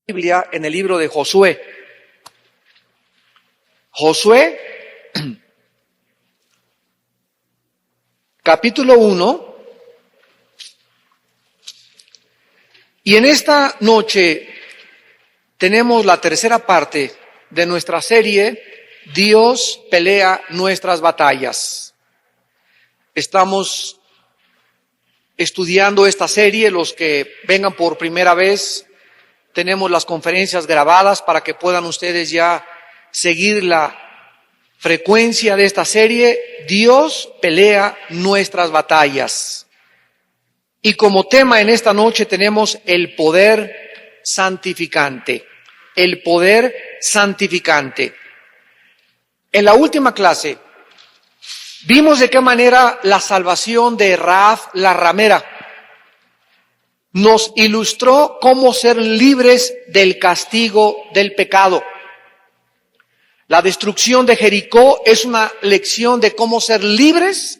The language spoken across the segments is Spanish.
Biblia en el libro de Josué. Josué, capítulo 1. Y en esta noche tenemos la tercera parte de nuestra serie, Dios pelea nuestras batallas. Estamos estudiando esta serie. Los que vengan por primera vez, tenemos las conferencias grabadas para que puedan ustedes ya seguir la frecuencia de esta serie. Dios pelea nuestras batallas. Y como tema en esta noche tenemos el poder santificante. El poder santificante. En la última clase vimos de qué manera la salvación de Rahab la ramera nos ilustró cómo ser libres del castigo del pecado. La destrucción de Jericó es una lección de cómo ser libres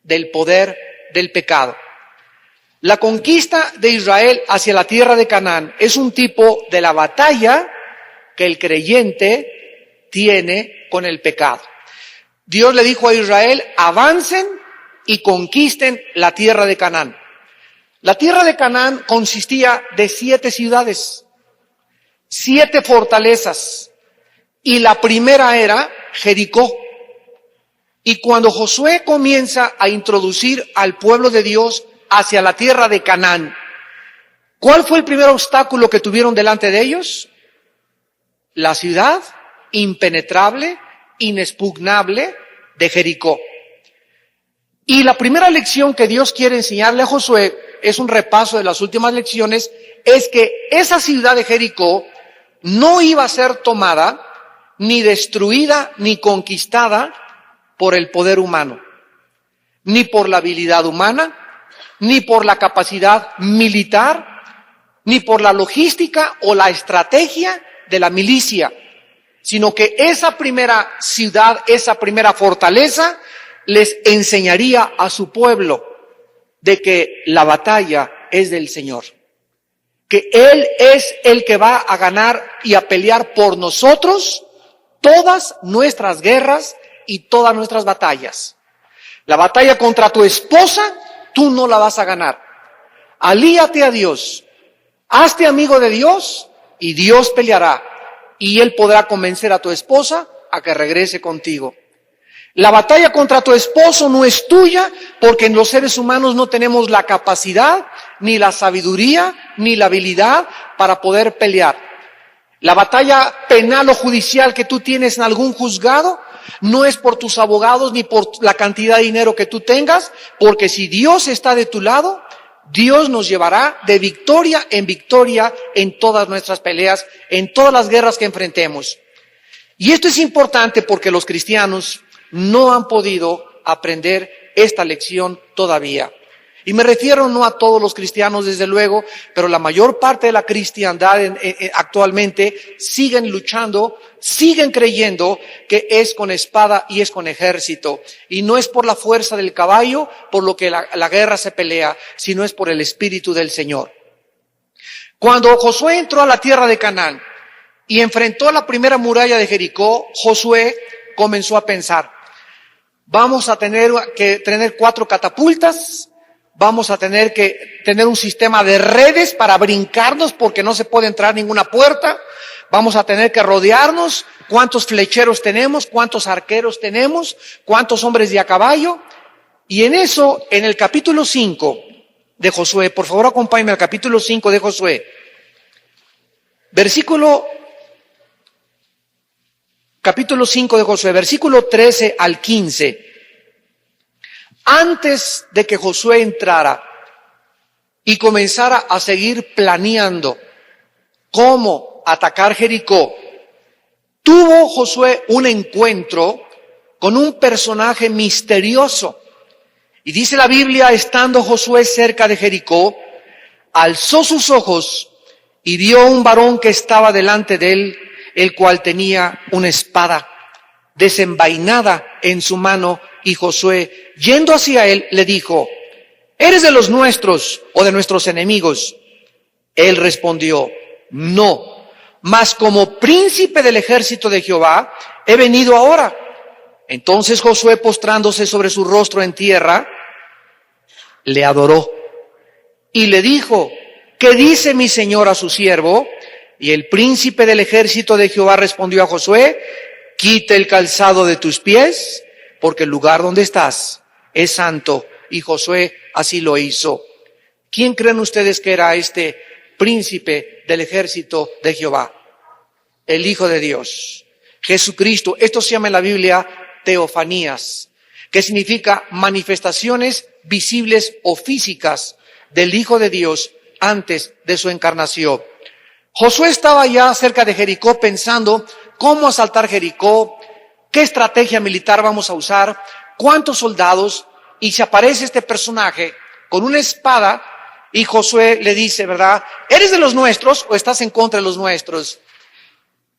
del poder del pecado. La conquista de Israel hacia la tierra de Canaán es un tipo de la batalla que el creyente tiene con el pecado. Dios le dijo a Israel: avancen y conquisten la tierra de Canaán. La tierra de Canaán consistía de 7 ciudades, 7 fortalezas, y la primera era Jericó. Y cuando Josué comienza a introducir al pueblo de Dios hacia la tierra de Canaán, ¿cuál fue el primer obstáculo que tuvieron delante de ellos? La ciudad impenetrable, inexpugnable de Jericó. Y la primera lección que Dios quiere enseñarle a Josué, es un repaso de las últimas lecciones, es que esa ciudad de Jericó no iba a ser tomada, ni destruida, ni conquistada por el poder humano, ni por la habilidad humana, ni por la capacidad militar, ni por la logística o la estrategia de la milicia, sino que esa primera ciudad, esa primera fortaleza, les enseñaría a su pueblo de que la batalla es del Señor, que Él es el que va a ganar y a pelear por nosotros todas nuestras guerras y todas nuestras batallas. La batalla contra tu esposa, tú no la vas a ganar. Alíate a Dios, hazte amigo de Dios y Dios peleará, y Él podrá convencer a tu esposa a que regrese contigo. La batalla contra tu esposo no es tuya, porque en los seres humanos no tenemos la capacidad, ni la sabiduría, ni la habilidad para poder pelear. La batalla penal o judicial que tú tienes en algún juzgado no es por tus abogados ni por la cantidad de dinero que tú tengas, porque si Dios está de tu lado, Dios nos llevará de victoria en todas nuestras peleas, en todas las guerras que enfrentemos. Y esto es importante porque los cristianos no han podido aprender esta lección todavía. Y me refiero no a todos los cristianos, desde luego, pero la mayor parte de la cristiandad actualmente siguen luchando, siguen creyendo que es con espada y es con ejército. Y no es por la fuerza del caballo por lo que la guerra se pelea, sino es por el Espíritu del Señor. Cuando Josué entró a la tierra de Canaán y enfrentó la primera muralla de Jericó, Josué comenzó a pensar: vamos a tener que tener 4 catapultas, vamos a tener que tener un sistema de redes para brincarnos porque no se puede entrar ninguna puerta, vamos a tener que rodearnos, cuántos flecheros tenemos, cuántos arqueros tenemos, cuántos hombres de a caballo. Y en eso, en el capítulo 5 de Josué, por favor acompáñenme al capítulo 5 de Josué, capítulo 5 de Josué, versículo 13 al 15. Antes de que Josué entrara y comenzara a seguir planeando cómo atacar Jericó, tuvo Josué un encuentro con un personaje misterioso. Y dice la Biblia: estando Josué cerca de Jericó, alzó sus ojos y vio un varón que estaba delante de él, el cual tenía una espada desenvainada en su mano, y Josué, yendo hacia él, le dijo: ¿eres de los nuestros o de nuestros enemigos? Él respondió: no, mas como príncipe del ejército de Jehová he venido ahora. Entonces Josué, postrándose sobre su rostro en tierra, le adoró y le dijo: ¿qué dice mi señor a su siervo? Y el príncipe del ejército de Jehová respondió a Josué: quita el calzado de tus pies, porque el lugar donde estás es santo. Y Josué así lo hizo. ¿Quién creen ustedes que era este príncipe del ejército de Jehová? El Hijo de Dios, Jesucristo. Esto se llama en la Biblia teofanías, que significa manifestaciones visibles o físicas del Hijo de Dios antes de su encarnación. Josué estaba ya cerca de Jericó pensando cómo asaltar Jericó, qué estrategia militar vamos a usar, cuántos soldados, y se aparece este personaje con una espada y Josué le dice, ¿verdad? ¿Eres de los nuestros o estás en contra de los nuestros?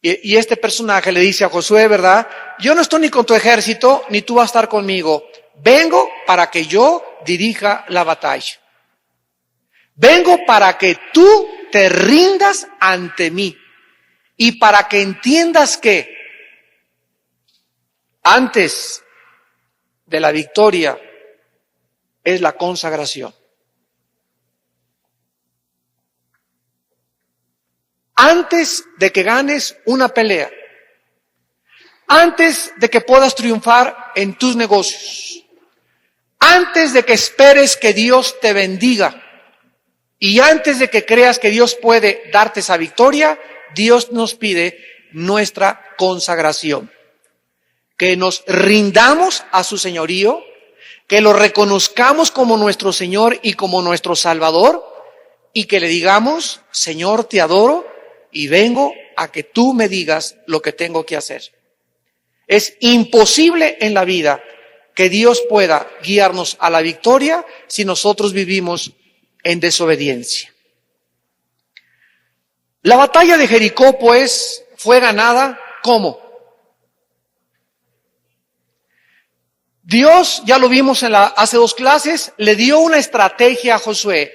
Y este personaje le dice a Josué, ¿verdad? Yo no estoy ni con tu ejército, ni tú vas a estar conmigo. Vengo para que yo dirija la batalla. Vengo para que tú te rindas ante mí y para que entiendas que antes de la victoria es la consagración. Antes de que ganes una pelea, antes de que puedas triunfar en tus negocios, antes de que esperes que Dios te bendiga y antes de que creas que Dios puede darte esa victoria, Dios nos pide nuestra consagración. Que nos rindamos a su señorío, que lo reconozcamos como nuestro Señor y como nuestro Salvador y que le digamos, Señor, te adoro y vengo a que tú me digas lo que tengo que hacer. Es imposible en la vida que Dios pueda guiarnos a la victoria si nosotros vivimos en desobediencia. La batalla de Jericó, pues, fue ganada, ¿cómo? Dios, ya lo vimos hace 2 clases, le dio una estrategia a Josué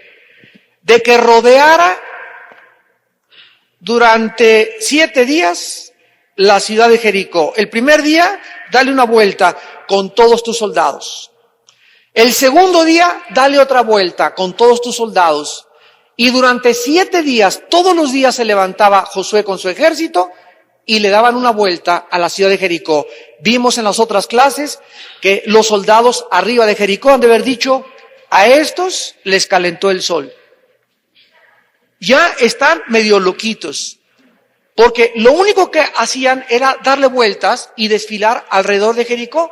de que rodeara durante 7 días la ciudad de Jericó. El primer día, dale una vuelta con todos tus soldados. El segundo día, dale otra vuelta con todos tus soldados. Y durante 7 días, todos los días se levantaba Josué con su ejército y le daban una vuelta a la ciudad de Jericó. Vimos en las otras clases que los soldados arriba de Jericó han de haber dicho, a estos les calentó el sol. Ya están medio loquitos, porque lo único que hacían era darle vueltas y desfilar alrededor de Jericó.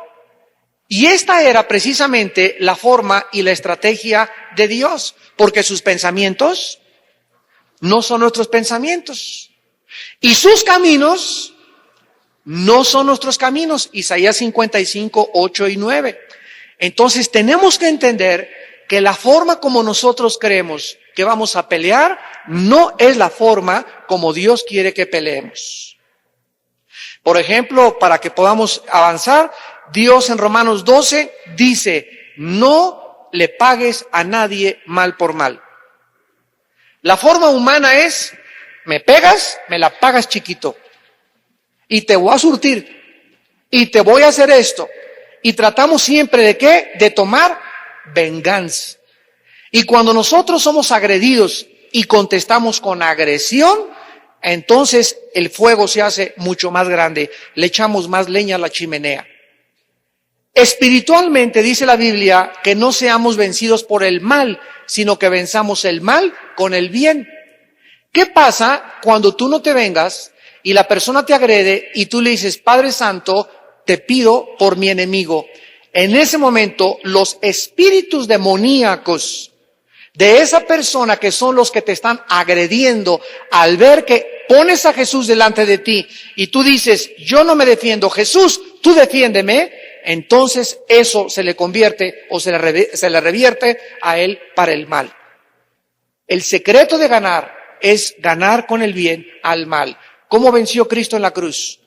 Y esta era precisamente la forma y la estrategia de Dios, porque sus pensamientos no son nuestros pensamientos. Y sus caminos no son nuestros caminos. Isaías 55, 8 y 9. Entonces tenemos que entender que la forma como nosotros creemos que vamos a pelear no es la forma como Dios quiere que peleemos. Por ejemplo, para que podamos avanzar, Dios en Romanos 12 dice, no le pagues a nadie mal por mal. La forma humana es, me pegas, me la pagas chiquito. Y te voy a surtir. Y te voy a hacer esto. Y tratamos siempre de ¿qué? De tomar venganza. Y cuando nosotros somos agredidos y contestamos con agresión, entonces el fuego se hace mucho más grande. Le echamos más leña a la chimenea. Espiritualmente dice la Biblia que no seamos vencidos por el mal, sino que venzamos el mal con el bien. ¿Qué pasa cuando tú no te vengas y la persona te agrede y tú le dices, Padre Santo, te pido por mi enemigo? En ese momento, los espíritus demoníacos de esa persona que son los que te están agrediendo, al ver que pones a Jesús delante de ti y tú dices, yo no me defiendo, Jesús, tú defiéndeme, entonces eso se le convierte o se le revierte a él para el mal. El secreto de ganar es ganar con el bien al mal. ¿Cómo venció Cristo en la cruz?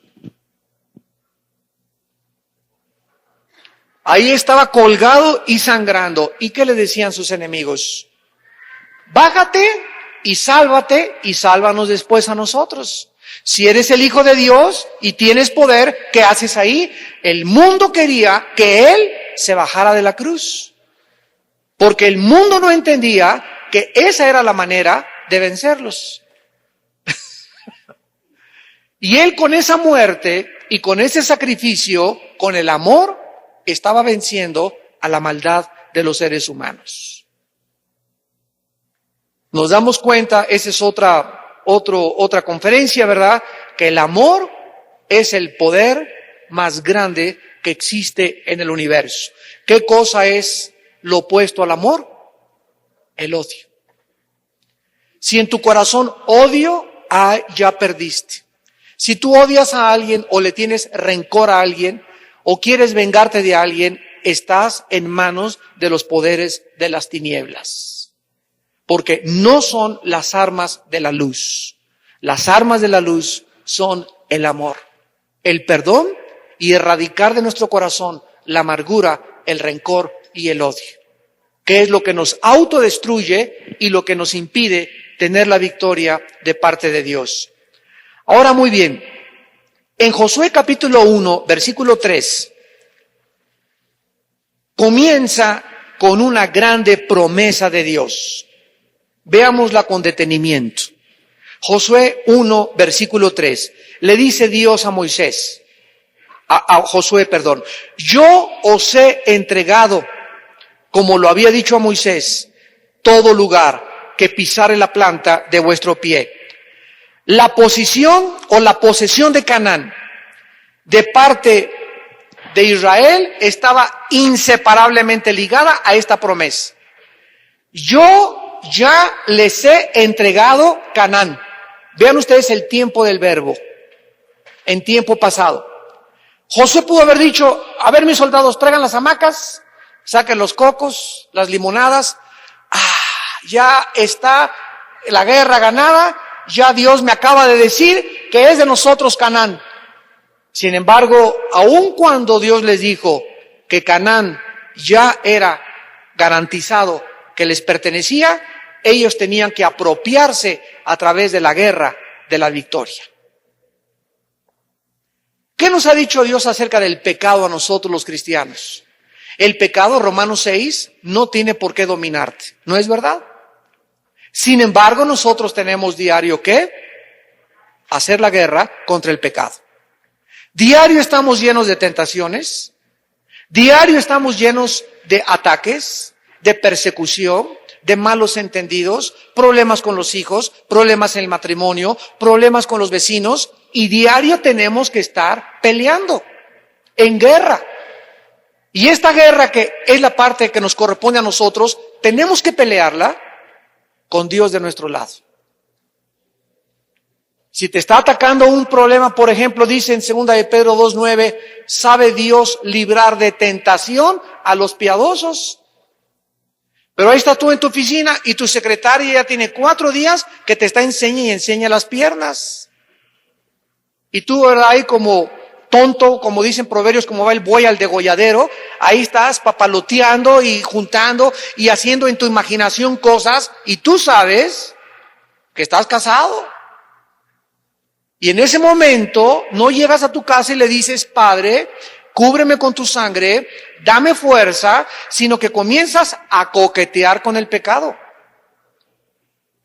Ahí estaba colgado y sangrando. ¿Y qué le decían sus enemigos? Bájate y sálvate y sálvanos después a nosotros. Si eres el Hijo de Dios y tienes poder, ¿qué haces ahí? El mundo quería que Él se bajara de la cruz, porque el mundo no entendía que esa era la manera de vencerlos. Y Él con esa muerte y con ese sacrificio, con el amor, estaba venciendo a la maldad de los seres humanos. Nos damos cuenta, esa es otra conferencia, ¿verdad? Que el amor es el poder más grande que existe en el universo. ¿Qué cosa es lo opuesto al amor? El odio. Si en tu corazón odio, ya perdiste. Si tú odias a alguien o le tienes rencor a alguien o quieres vengarte de alguien, estás en manos de los poderes de las tinieblas. Porque no son las armas de la luz. Las armas de la luz son el amor, el perdón y erradicar de nuestro corazón la amargura, el rencor y el odio, que es lo que nos autodestruye y lo que nos impide tener la victoria de parte de Dios. Ahora muy bien, en Josué capítulo 1, versículo 3, comienza con una grande promesa de Dios. Veámosla con detenimiento. Josué 1, versículo 3, le dice Dios a Moisés, a Josué, yo os he entregado, como lo había dicho a Moisés, todo lugar que pisare la planta de vuestro pie. La posición o la posesión de Canaán de parte de Israel estaba inseparablemente ligada a esta promesa. Yo ya les he entregado Canaán. Vean ustedes el tiempo del verbo, en tiempo pasado. Josué pudo haber dicho, a ver mis soldados, traigan las hamacas, saquen los cocos, las limonadas, ya está la guerra ganada, ya Dios me acaba de decir que es de nosotros Canaán. Sin embargo, aun cuando Dios les dijo que Canaán ya era garantizado que les pertenecía, ellos tenían que apropiarse a través de la guerra de la victoria. ¿Qué nos ha dicho Dios acerca del pecado a nosotros los cristianos? El pecado, Romanos 6, no tiene por qué dominarte, ¿no es verdad? Sin embargo, nosotros tenemos diario ¿qué? Hacer la guerra contra el pecado. Diario estamos llenos de tentaciones, diario estamos llenos de ataques, de persecución, de malos entendidos, problemas con los hijos, problemas en el matrimonio, problemas con los vecinos, y diario tenemos que estar peleando en guerra. Y esta guerra, que es la parte que nos corresponde a nosotros, tenemos que pelearla con Dios de nuestro lado. Si te está atacando un problema, por ejemplo, dice en 2 de Pedro 2:9, ¿sabe Dios librar de tentación a los piadosos? Pero ahí estás tú en tu oficina y tu secretaria ya tiene 4 días que te está enseña las piernas. Y tú, ¿verdad? Ahí como tonto, como dicen proverbios, como va el buey al degolladero, ahí estás papaloteando y juntando y haciendo en tu imaginación cosas, y tú sabes que estás casado. Y en ese momento no llegas a tu casa y le dices, Padre, cúbreme con tu sangre, dame fuerza, sino que comienzas a coquetear con el pecado.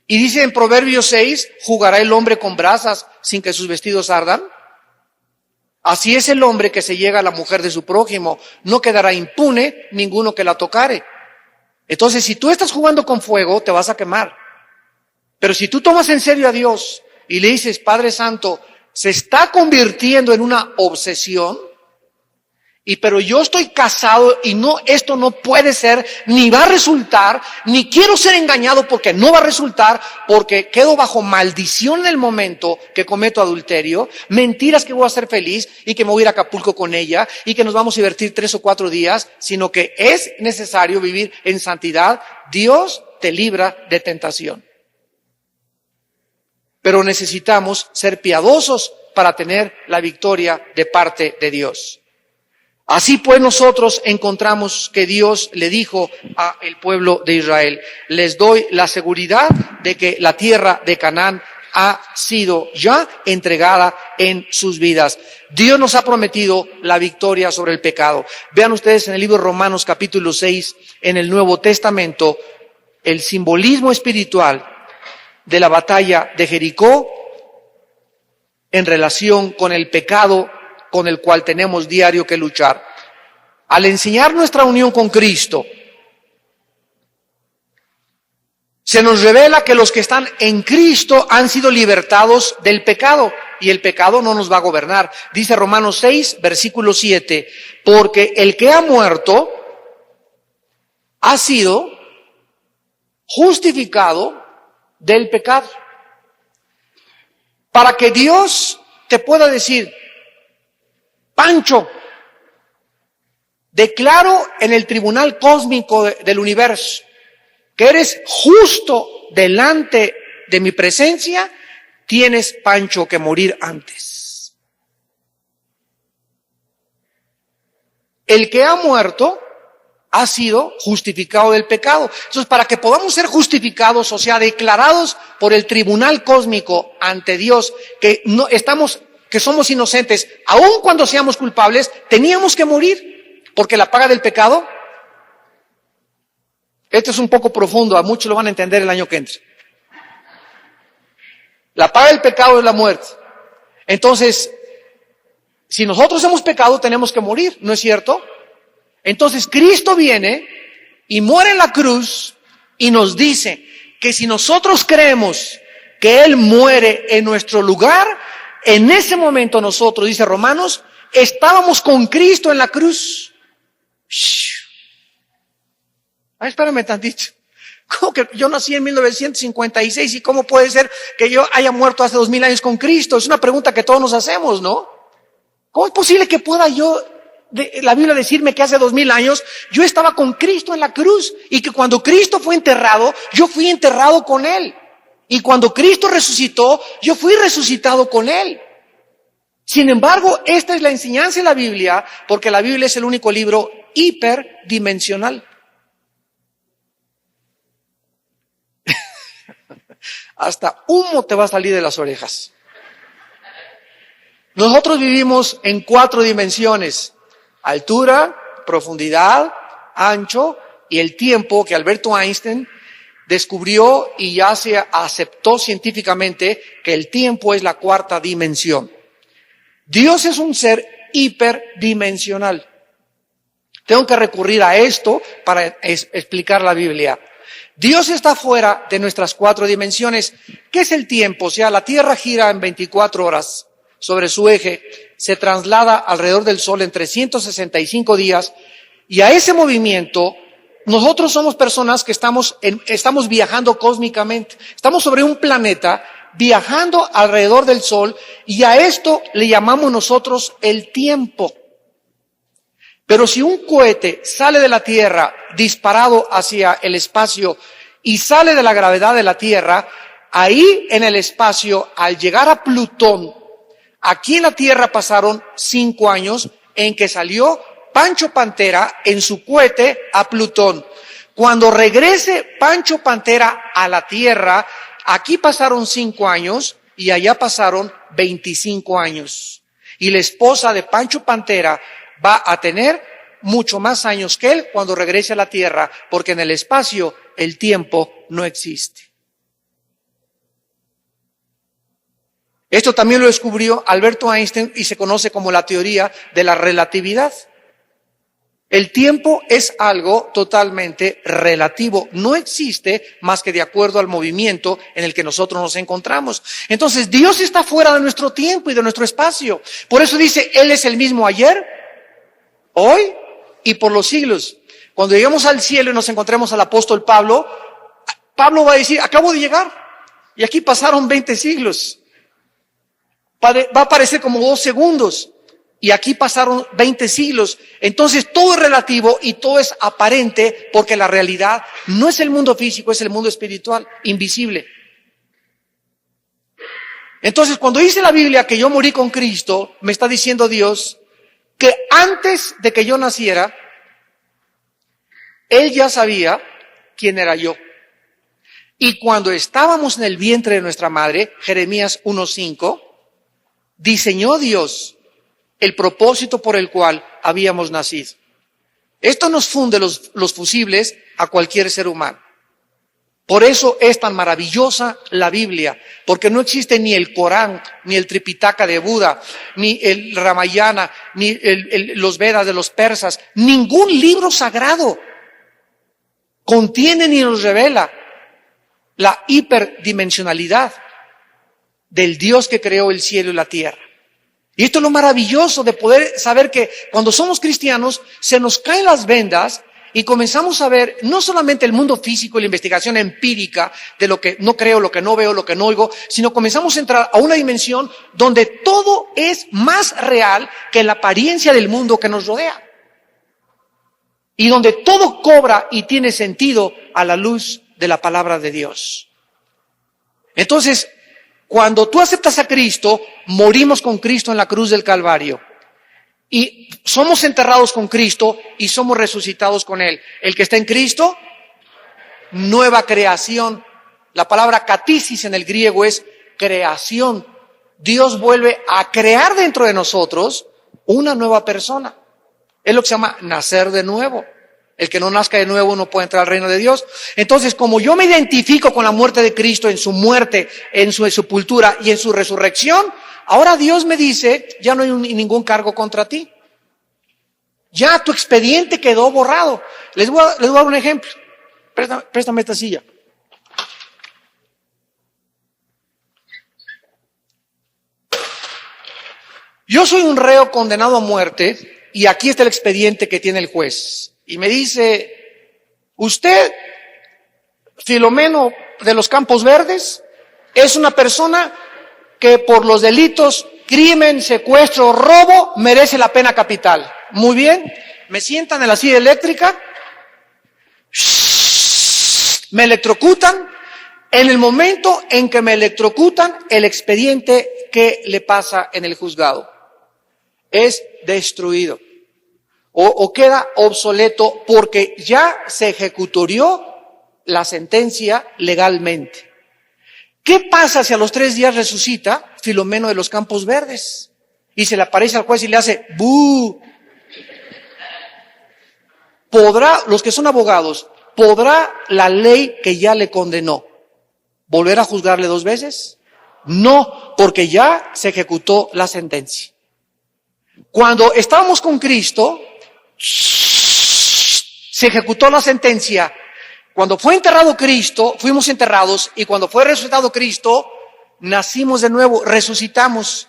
Y dice en Proverbios 6, ¿jugará el hombre con brasas sin que sus vestidos ardan? Así es el hombre que se llega a la mujer de su prójimo, no quedará impune ninguno que la tocare. Entonces, si tú estás jugando con fuego, te vas a quemar. Pero si tú tomas en serio a Dios y le dices, Padre Santo, se está convirtiendo en una obsesión, pero yo estoy casado y esto no puede ser, ni va a resultar, ni quiero ser engañado porque no va a resultar, porque quedo bajo maldición en el momento que cometo adulterio, mentiras que voy a ser feliz y que me voy a ir a Acapulco con ella y que nos vamos a divertir 3 o 4 días, sino que es necesario vivir en santidad. Dios te libra de tentación. Pero necesitamos ser piadosos para tener la victoria de parte de Dios. Así pues nosotros encontramos que Dios le dijo al pueblo de Israel: les doy la seguridad de que la tierra de Canaán ha sido ya entregada en sus vidas. Dios nos ha prometido la victoria sobre el pecado. Vean ustedes en el libro de Romanos capítulo 6, en el Nuevo Testamento, el simbolismo espiritual de la batalla de Jericó en relación con el pecado con el cual tenemos diario que luchar. Al enseñar nuestra unión con Cristo, se nos revela que los que están en Cristo han sido libertados del pecado y el pecado no nos va a gobernar. Dice Romanos 6, versículo 7, porque el que ha muerto ha sido justificado del pecado. Para que Dios te pueda decir: Pancho, declaro en el tribunal cósmico del universo que eres justo delante de mi presencia, tienes, Pancho, que morir antes. El que ha muerto ha sido justificado del pecado. Entonces, para que podamos ser justificados, o sea, declarados por el tribunal cósmico ante Dios, que somos inocentes, aun cuando seamos culpables, teníamos que morir, porque la paga del pecado, esto es un poco profundo, a muchos lo van a entender el año que entra. La paga del pecado es la muerte. Entonces, si nosotros hemos pecado, tenemos que morir, ¿no es cierto? Entonces Cristo viene y muere en la cruz y nos dice que si nosotros creemos que Él muere en nuestro lugar, en ese momento nosotros, dice Romanos, estábamos con Cristo en la cruz. Espérame tantito. ¿Cómo que yo nací en 1956 y cómo puede ser que yo haya muerto hace 2000 años con Cristo? Es una pregunta que todos nos hacemos, ¿no? ¿Cómo es posible que pueda la Biblia decirme que hace 2000 años yo estaba con Cristo en la cruz y que cuando Cristo fue enterrado, yo fui enterrado con Él? Y cuando Cristo resucitó, yo fui resucitado con Él. Sin embargo, esta es la enseñanza de la Biblia, porque la Biblia es el único libro hiperdimensional. Hasta humo te va a salir de las orejas. Nosotros vivimos en 4 dimensiones: altura, profundidad, ancho y el tiempo, que Alberto Einstein descubrió y ya se aceptó científicamente que el tiempo es la 4ª dimensión. Dios es un ser hiperdimensional. Tengo que recurrir a esto para explicar la Biblia. Dios está fuera de nuestras 4 dimensiones. ¿Qué es el tiempo? O sea, la Tierra gira en 24 horas sobre su eje, se traslada alrededor del Sol en 365 días, y a ese movimiento nosotros somos personas que estamos viajando cósmicamente. Estamos sobre un planeta viajando alrededor del Sol, y a esto le llamamos nosotros el tiempo. Pero si un cohete sale de la Tierra disparado hacia el espacio y sale de la gravedad de la Tierra, ahí en el espacio, al llegar a Plutón, aquí en la Tierra pasaron 5 años en que salió Pancho Pantera en su cohete a Plutón. Cuando regrese Pancho Pantera a la Tierra, aquí pasaron 5 años y allá pasaron 25 años. Y la esposa de Pancho Pantera va a tener mucho más años que él cuando regrese a la Tierra, porque en el espacio el tiempo no existe. Esto también lo descubrió Alberto Einstein y se conoce como la teoría de la relatividad. El tiempo es algo totalmente relativo, no existe más que de acuerdo al movimiento en el que nosotros nos encontramos. Entonces Dios está fuera de nuestro tiempo y de nuestro espacio. Por eso dice, Él es el mismo ayer, hoy y por los siglos. Cuando lleguemos al cielo y nos encontremos al apóstol Pablo, Pablo va a decir, acabo de llegar y aquí pasaron 20 siglos. Va a parecer como 2 segundos. Y aquí pasaron 20 siglos. Entonces todo es relativo y todo es aparente, porque la realidad no es el mundo físico, es el mundo espiritual, invisible. Entonces cuando dice la Biblia que yo morí con Cristo, me está diciendo Dios que antes de que yo naciera, Él ya sabía quién era yo. Y cuando estábamos en el vientre de nuestra madre, Jeremías 1:5, diseñó Dios el propósito por el cual habíamos nacido. Esto nos funde los fusibles a cualquier ser humano. Por eso es tan maravillosa la Biblia, porque no existe ni el Corán, ni el Tripitaka de Buda, ni el Ramayana, ni los Vedas de los persas. Ningún libro sagrado contiene ni nos revela la hiperdimensionalidad del Dios que creó el cielo y la tierra. Y esto es lo maravilloso de poder saber que cuando somos cristianos se nos caen las vendas y comenzamos a ver no solamente el mundo físico y la investigación empírica de lo que no creo, lo que no veo, lo que no oigo, sino comenzamos a entrar a una dimensión donde todo es más real que la apariencia del mundo que nos rodea. Y donde todo cobra y tiene sentido a la luz de la palabra de Dios. Entonces, cuando tú aceptas a Cristo, morimos con Cristo en la cruz del Calvario. Y somos enterrados con Cristo y somos resucitados con Él. El que está en Cristo, nueva creación. La palabra katisis en el griego es creación. Dios vuelve a crear dentro de nosotros una nueva persona. Es lo que se llama nacer de nuevo. El que no nazca de nuevo no puede entrar al reino de Dios. Entonces, como yo me identifico con la muerte de Cristo, en su muerte, en su sepultura y en su resurrección, ahora Dios me dice, ya no hay ningún cargo contra ti. Ya tu expediente quedó borrado. Les voy a dar un ejemplo. Préstame esta silla. Yo soy un reo condenado a muerte y aquí está el expediente que tiene el juez. Y me dice, usted, Filomeno de los Campos Verdes, es una persona que por los delitos, crimen, secuestro, robo, merece la pena capital. Muy bien, me sientan en la silla eléctrica, me electrocutan. En el momento en que me electrocutan, el expediente que le pasa en el juzgado es destruido. O queda obsoleto porque ya se ejecutó la sentencia legalmente. ¿Qué pasa si a los 3 días resucita Filomeno de los Campos Verdes? Y se le aparece al juez y le hace ¡bú! Los que son abogados, ¿podrá la ley que ya le condenó volver a juzgarle 2 veces? No, porque ya se ejecutó la sentencia. Cuando estábamos con Cristo, se ejecutó la sentencia. Cuando fue enterrado Cristo, fuimos enterrados, y cuando fue resucitado Cristo, nacimos de nuevo, resucitamos.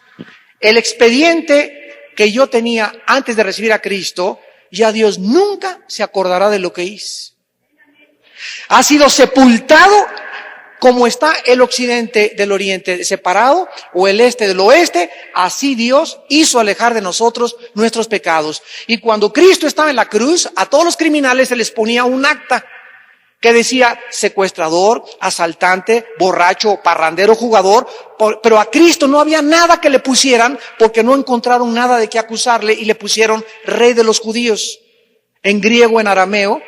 El expediente que yo tenía antes de recibir a Cristo, ya Dios nunca se acordará de lo que hice. Ha sido sepultado como está el occidente del oriente separado, o el este del oeste, así Dios hizo alejar de nosotros nuestros pecados. Y cuando Cristo estaba en la cruz, a todos los criminales se les ponía un acta que decía secuestrador, asaltante, borracho, parrandero, jugador, pero a Cristo no había nada que le pusieran porque no encontraron nada de qué acusarle y le pusieron rey de los judíos, en griego, en arameo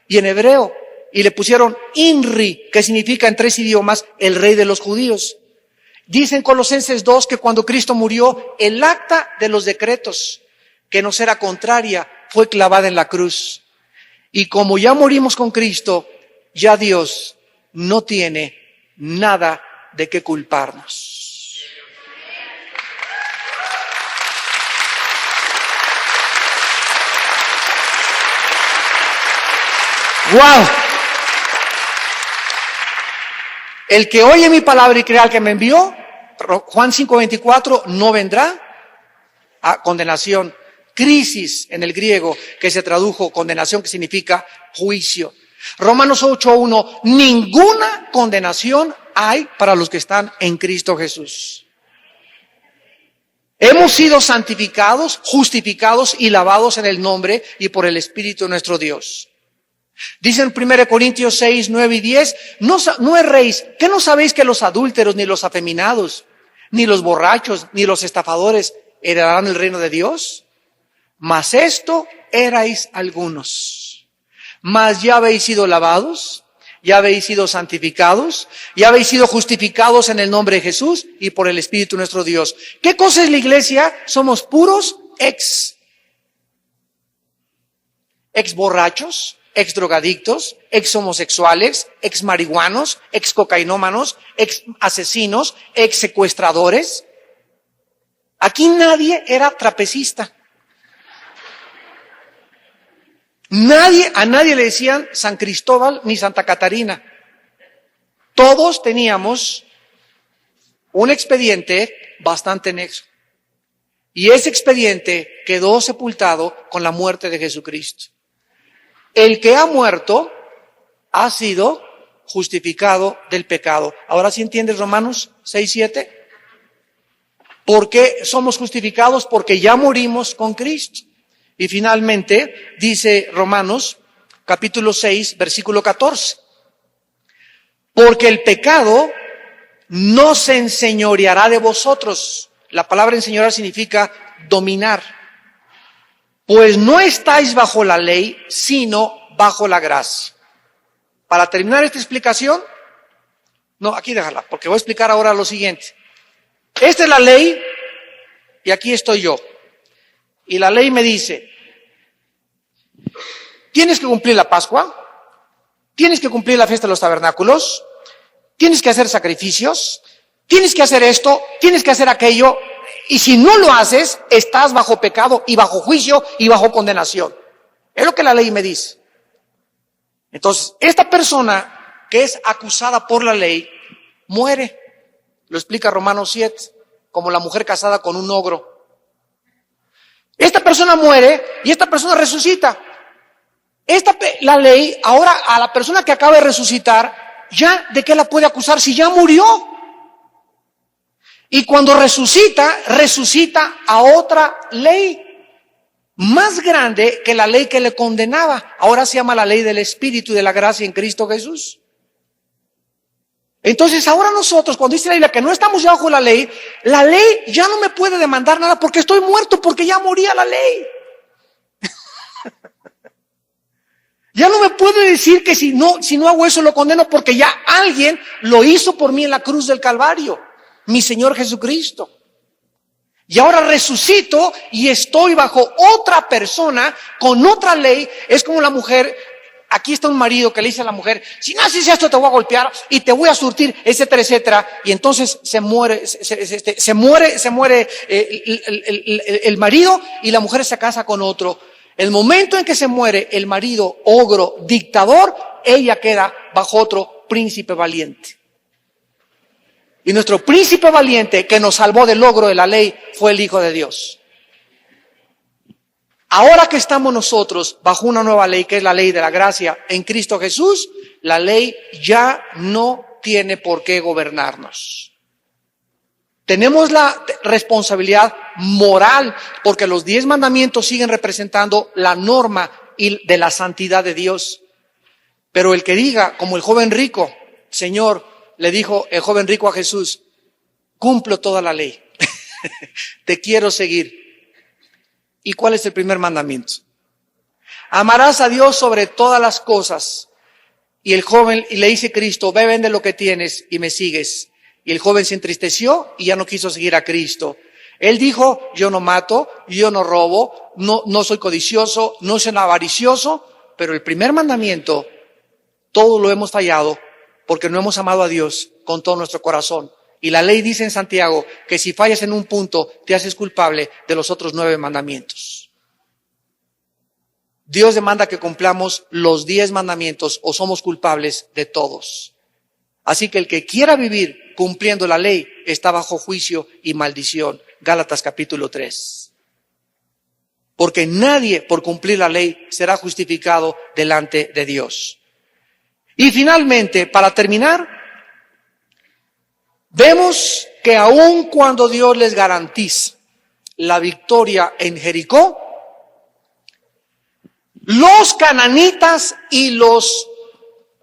y en hebreo. Y le pusieron Inri, que significa en 3 idiomas, el rey de los judíos. Dice en Colosenses 2 que cuando Cristo murió, el acta de los decretos, que nos era contraria, fue clavada en la cruz. Y como ya morimos con Cristo, ya Dios no tiene nada de qué culparnos. ¡Wow! El que oye mi palabra y crea al que me envió, Juan 5:24, no vendrá a condenación. Crisis en el griego, que se tradujo condenación, que significa juicio. Romanos 8:1, ninguna condenación hay para los que están en Cristo Jesús. Hemos sido santificados, justificados y lavados en el nombre y por el Espíritu de nuestro Dios. Dice en 1 Corintios 6, 9 y 10, no erréis, ¿qué no sabéis que los adúlteros, ni los afeminados, ni los borrachos, ni los estafadores heredarán el reino de Dios? Mas esto erais algunos. Mas ya habéis sido lavados, ya habéis sido santificados, ya habéis sido justificados en el nombre de Jesús y por el Espíritu nuestro Dios. ¿Qué cosa es la iglesia? Somos puros ex borrachos, ex drogadictos, ex homosexuales, ex marihuanos, ex cocainómanos, ex asesinos, ex secuestradores. Aquí nadie era trapecista. A nadie le decían San Cristóbal ni Santa Catarina. Todos teníamos un expediente bastante nexo. Y ese expediente quedó sepultado con la muerte de Jesucristo. El que ha muerto ha sido justificado del pecado. Ahora sí entiendes Romanos 6:7. ¿Por qué somos justificados? Porque ya morimos con Cristo. Y finalmente dice Romanos capítulo 6, versículo 14. Porque el pecado no se enseñoreará de vosotros. La palabra enseñorear significa dominar. Pues no estáis bajo la ley, sino bajo la gracia. Para terminar esta explicación, no, aquí déjala, porque voy a explicar ahora lo siguiente. Esta es la ley y aquí estoy yo. Y la ley me dice, tienes que cumplir la Pascua, tienes que cumplir la fiesta de los tabernáculos, tienes que hacer sacrificios, tienes que hacer esto, tienes que hacer aquello, y si no lo haces, estás bajo pecado y bajo juicio y bajo condenación. Es lo que la ley me dice. Entonces, esta persona que es acusada por la ley, muere. Lo explica Romanos 7, como la mujer casada con un ogro. Esta persona muere y esta persona resucita. La ley, ahora a la persona que acaba de resucitar, ¿ya de qué la puede acusar si ya murió? Y cuando resucita a otra ley más grande que la ley que le condenaba. Ahora se llama la ley del Espíritu y de la gracia en Cristo Jesús. Entonces ahora nosotros, cuando dice la Biblia que no estamos ya bajo la ley ya no me puede demandar nada porque estoy muerto, porque ya moría la ley. Ya no me puede decir que si no hago eso lo condeno porque ya alguien lo hizo por mí en la cruz del Calvario, mi Señor Jesucristo. Y ahora resucito y estoy bajo otra persona, con otra ley. Es como la mujer, aquí está un marido que le dice a la mujer, si no haces esto te voy a golpear y te voy a surtir, etcétera, etcétera. Y entonces se muere el marido y la mujer se casa con otro. El momento en que se muere el marido, ogro, dictador, ella queda bajo otro príncipe valiente. Y nuestro príncipe valiente que nos salvó del ogro de la ley fue el Hijo de Dios. Ahora que estamos nosotros bajo una nueva ley, que es la ley de la gracia en Cristo Jesús, la ley ya no tiene por qué gobernarnos. Tenemos la responsabilidad moral, porque los 10 mandamientos siguen representando la norma de la santidad de Dios. Pero el que diga, como el joven rico, Señor, le dijo el joven rico a Jesús, cumplo toda la ley, te quiero seguir. ¿Y cuál es el primer mandamiento? Amarás a Dios sobre todas las cosas. Y el joven, y le dice Cristo, ve, vende lo que tienes y me sigues. Y el joven se entristeció y ya no quiso seguir a Cristo. Él dijo, yo no mato, yo no robo, no soy codicioso, no soy avaricioso, pero el primer mandamiento, todo lo hemos fallado porque no hemos amado a Dios con todo nuestro corazón. Y la ley dice en Santiago que si fallas en un punto, te haces culpable de los otros 9 mandamientos. Dios demanda que cumplamos los 10 mandamientos o somos culpables de todos. Así que el que quiera vivir cumpliendo la ley está bajo juicio y maldición. Gálatas capítulo 3. Porque nadie por cumplir la ley será justificado delante de Dios. Y finalmente, para terminar, vemos que aun cuando Dios les garantiza la victoria en Jericó, los cananitas y los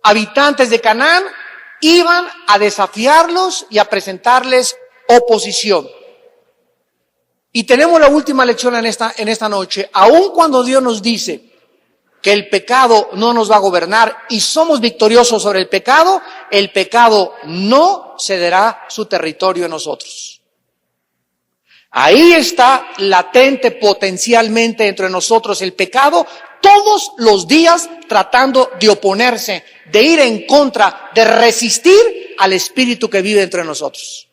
habitantes de Canaán iban a desafiarlos y a presentarles oposición. Y tenemos la última lección en esta noche. Aun cuando Dios nos dice que el pecado no nos va a gobernar y somos victoriosos sobre el pecado no cederá su territorio en nosotros. Ahí está latente potencialmente entre nosotros el pecado todos los días tratando de oponerse, de ir en contra, de resistir al espíritu que vive entre nosotros.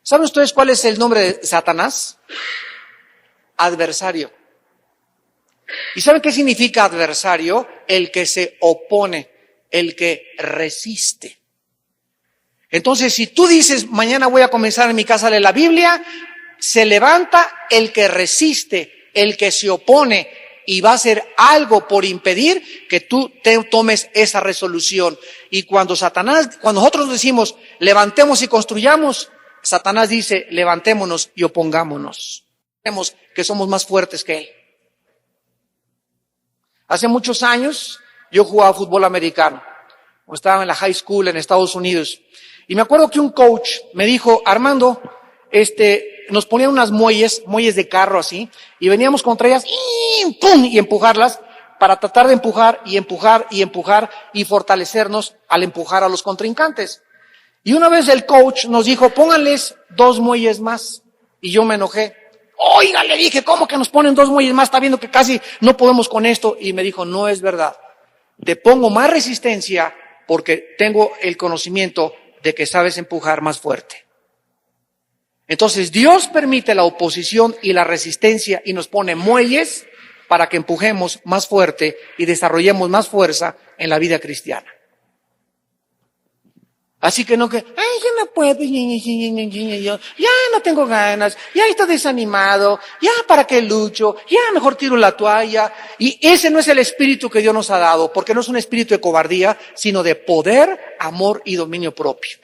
¿Saben ustedes cuál es el nombre de Satanás? Adversario. ¿Y saben qué significa adversario? El que se opone, el que resiste. Entonces, si tú dices, mañana voy a comenzar en mi casa a leer la Biblia, se levanta el que resiste, el que se opone y va a hacer algo por impedir que tú tomes esa resolución. Y cuando nosotros decimos, levantemos y construyamos, Satanás dice, levantémonos y opongámonos. Vemos que somos más fuertes que él. Hace muchos años yo jugaba fútbol americano. Estaba en la high school en Estados Unidos. Y me acuerdo que un coach me dijo, Armando, nos ponían unas muelles de carro así, y veníamos contra ellas, ¡pum!, y empujarlas, para tratar de empujar y fortalecernos al empujar a los contrincantes. Y una vez el coach nos dijo, pónganles 2 muelles más. Y yo me enojé. Oiga, le dije, ¿cómo que nos ponen 2 muelles más? Está viendo que casi no podemos con esto. Y me dijo, no es verdad. Te pongo más resistencia porque tengo el conocimiento de que sabes empujar más fuerte. Entonces Dios permite la oposición y la resistencia y nos pone muelles para que empujemos más fuerte y desarrollemos más fuerza en la vida cristiana. Así que no yo no puedo, yo ya no tengo ganas, ya estoy desanimado, ya para qué lucho, ya mejor tiro la toalla. Y ese no es el espíritu que Dios nos ha dado, porque no es un espíritu de cobardía, sino de poder, amor y dominio propio.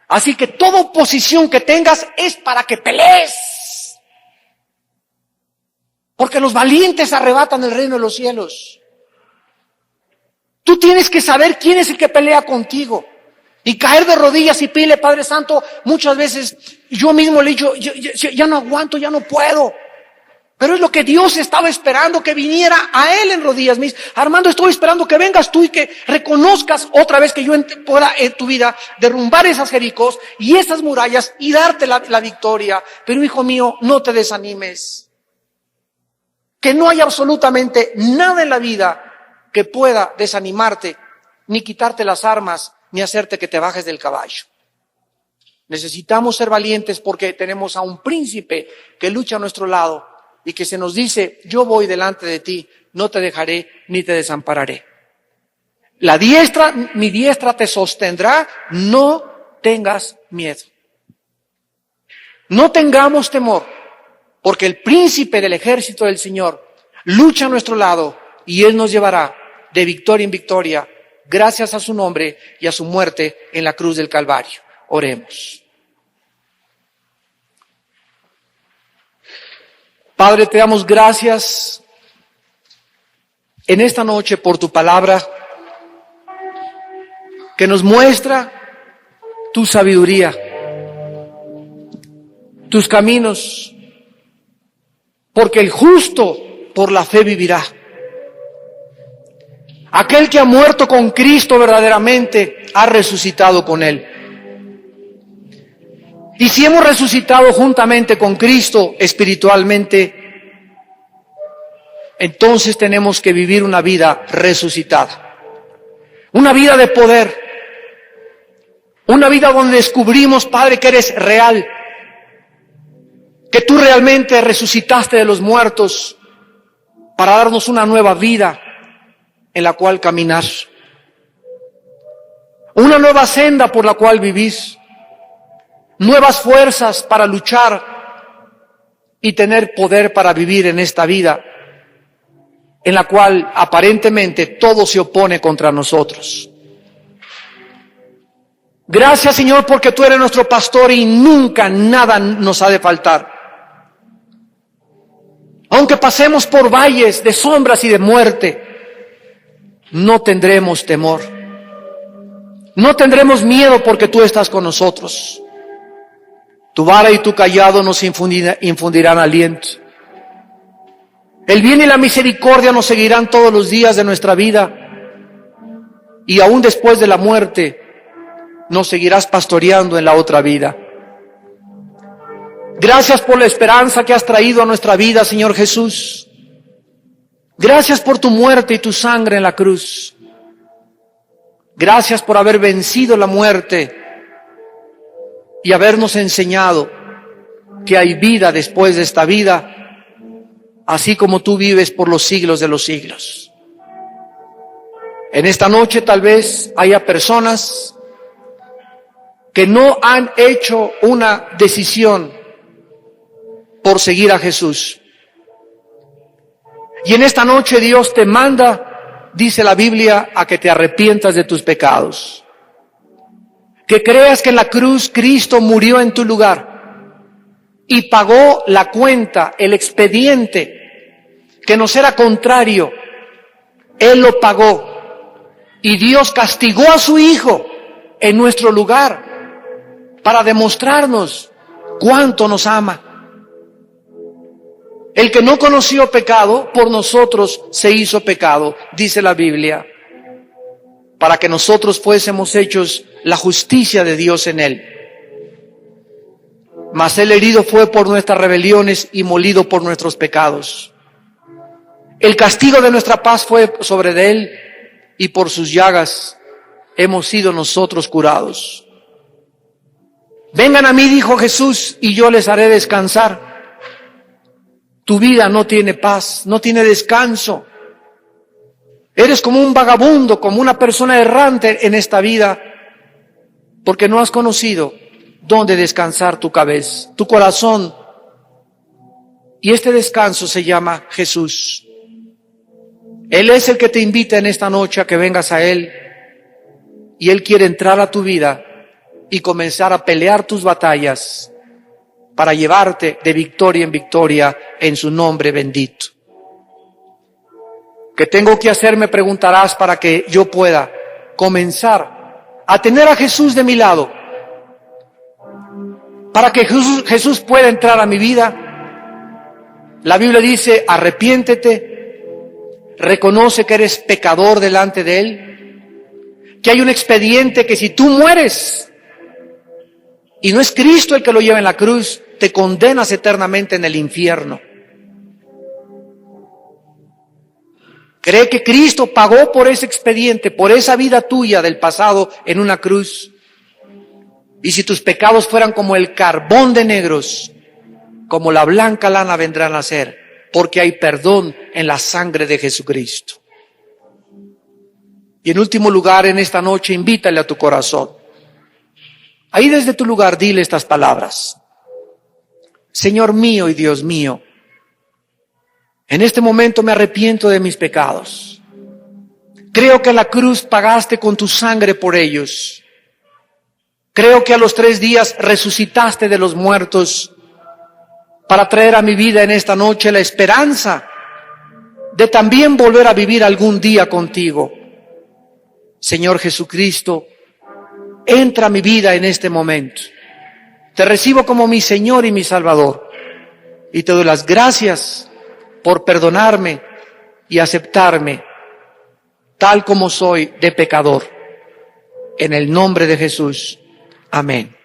Así que toda oposición que tengas es para que pelees. Porque los valientes arrebatan el reino de los cielos. Tú tienes que saber quién es el que pelea contigo. Y caer de rodillas y pedirle, Padre Santo, muchas veces yo mismo le he dicho, ya no aguanto, ya no puedo. Pero es lo que Dios estaba esperando, que viniera a Él en rodillas. Me dice, Armando, estoy esperando que vengas tú y que reconozcas otra vez que yo pueda en tu vida derrumbar esas Jericós y esas murallas y darte la victoria. Pero hijo mío, no te desanimes. Que no hay absolutamente nada en la vida que pueda desanimarte, ni quitarte las armas, ni hacerte que te bajes del caballo. Necesitamos ser valientes porque tenemos a un príncipe que lucha a nuestro lado y que se nos dice, yo voy delante de ti, no te dejaré ni te desampararé. Mi diestra te sostendrá, no tengas miedo. No tengamos temor, porque el príncipe del ejército del Señor lucha a nuestro lado y Él nos llevará de victoria en victoria, gracias a su nombre y a su muerte en la cruz del Calvario. Oremos. Padre, te damos gracias en esta noche por tu palabra que nos muestra tu sabiduría, tus caminos, porque el justo por la fe vivirá. Aquel que ha muerto con Cristo verdaderamente ha resucitado con Él. Y si hemos resucitado juntamente con Cristo espiritualmente, entonces tenemos que vivir una vida resucitada. Una vida de poder. Una vida donde descubrimos, Padre, que eres real. Que tú realmente resucitaste de los muertos para darnos una nueva vida en la cual caminar. Una nueva senda por la cual vivís. Nuevas fuerzas para luchar y tener poder para vivir en esta vida en la cual aparentemente todo se opone contra nosotros. Gracias, Señor, porque tú eres nuestro pastor y nunca nada nos ha de faltar. Aunque pasemos por valles de sombras y de muerte, no tendremos temor. No tendremos miedo porque tú estás con nosotros. Tu vara y tu cayado nos infundirán aliento. El bien y la misericordia nos seguirán todos los días de nuestra vida. Y aún después de la muerte, nos seguirás pastoreando en la otra vida. Gracias por la esperanza que has traído a nuestra vida, Señor Jesús. Gracias por tu muerte y tu sangre en la cruz. Gracias por haber vencido la muerte y habernos enseñado que hay vida después de esta vida, así como tú vives por los siglos de los siglos. En esta noche tal vez haya personas que no han hecho una decisión por seguir a Jesús. Y en esta noche Dios te manda, dice la Biblia, a que te arrepientas de tus pecados. Que creas que en la cruz Cristo murió en tu lugar y pagó la cuenta, el expediente que nos era contrario. Él lo pagó y Dios castigó a su Hijo en nuestro lugar para demostrarnos cuánto nos ama. El que no conoció pecado, por nosotros se hizo pecado, dice la Biblia, para que nosotros fuésemos hechos la justicia de Dios en él. Mas él herido fue por nuestras rebeliones y molido por nuestros pecados. El castigo de nuestra paz fue sobre de él, y por sus llagas hemos sido nosotros curados. Vengan a mí, dijo Jesús, y yo les haré descansar. Tu vida no tiene paz, no tiene descanso. Eres como un vagabundo, como una persona errante en esta vida, porque no has conocido dónde descansar tu cabeza, tu corazón. Y este descanso se llama Jesús. Él es el que te invita en esta noche a que vengas a Él, y Él quiere entrar a tu vida y comenzar a pelear tus batallas para llevarte de victoria en victoria en su nombre bendito. ¿Qué tengo que hacer? Me preguntarás, para que yo pueda comenzar a tener a Jesús de mi lado, para que Jesús pueda entrar a mi vida. La Biblia dice: arrepiéntete, reconoce que eres pecador delante de Él, que hay un expediente que si tú mueres y no es Cristo el que lo lleva en la cruz, te condenas eternamente en el infierno. Cree que Cristo pagó por ese expediente, por esa vida tuya del pasado en una cruz. Y si tus pecados fueran como el carbón de negros, como la blanca lana vendrán a ser, porque hay perdón en la sangre de Jesucristo. Y en último lugar, en esta noche, invítale a tu corazón. Ahí desde tu lugar, dile estas palabras: Señor mío y Dios mío, en este momento me arrepiento de mis pecados. Creo que en la cruz pagaste con tu sangre por ellos. Creo que a los 3 días resucitaste de los muertos para traer a mi vida en esta noche la esperanza de también volver a vivir algún día contigo. Señor Jesucristo, entra a mi vida en este momento. Te recibo como mi Señor y mi Salvador. Y te doy las gracias por perdonarme y aceptarme tal como soy de pecador. En el nombre de Jesús. Amén.